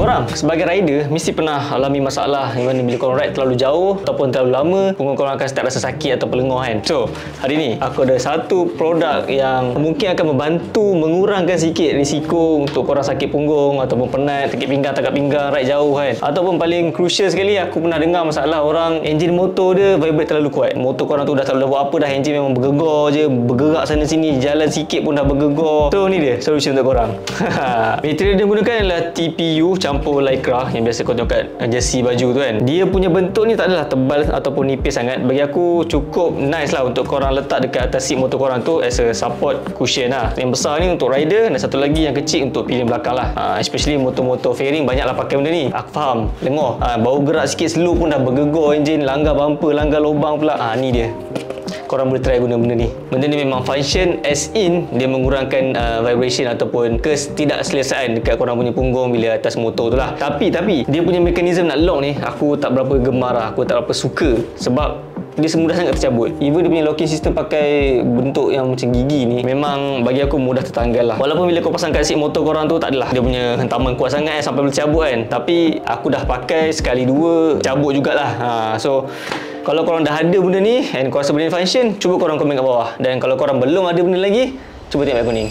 Korang sebagai rider mesti pernah alami masalah di mana bila korang ride terlalu jauh ataupun terlalu lama, punggung korang akan start rasa sakit atau pelengah kan. So, hari ni aku ada satu produk yang mungkin akan membantu mengurangkan sikit risiko untuk korang sakit punggung ataupun penat, sakit pinggang, tangkap pinggang ride jauh kan. Ataupun paling crucial sekali, aku pernah dengar masalah orang enjin motor dia vibrate terlalu kuat. Motor korang tu dah tak boleh buat apa dah, enjin memang bergegar je, bergerak sana sini, jalan sikit pun dah bergegar. So ni dia solution untuk korang. Material dia gunakan adalah TPU campur lycra yang biasa kau tengok kat jersey baju tu kan. Dia punya bentuk ni tak adalah tebal ataupun nipis sangat. Bagi aku cukup nice lah untuk korang letak dekat atas seat motor korang tu as a support cushion lah. Yang besar ni untuk rider dan satu lagi yang kecil untuk pillion belakang lah. Especially motor-motor fairing banyak lah pakai benda ni. Aku faham, lengoh. Baru gerak sikit slow pun dah bergegar enjin, langgar bumper, langgar lubang pula. Ni dia. Korang boleh try guna benda ni. Benda ni memang function as in dia mengurangkan vibration ataupun ketidakselesaan dekat korang punya punggung bila atas motor tu lah. Tapi dia punya mekanisme nak lock ni aku tak berapa gemar lah. Aku tak berapa suka sebab dia semudah sangat tercabut. Even dia punya locking system pakai bentuk yang macam gigi ni memang bagi aku mudah tertanggal lah. Walaupun bila kau pasang kat seat motor korang tu tak adalah dia punya hentaman kuat sangat sampai boleh cabut kan. Tapi aku dah pakai sekali dua cabut jugalah. So kalau korang dah ada benda ni and korang rasa benda ni function, cuba korang komen kat bawah. Dan kalau korang belum ada benda lagi, cuba tengok kat kuning.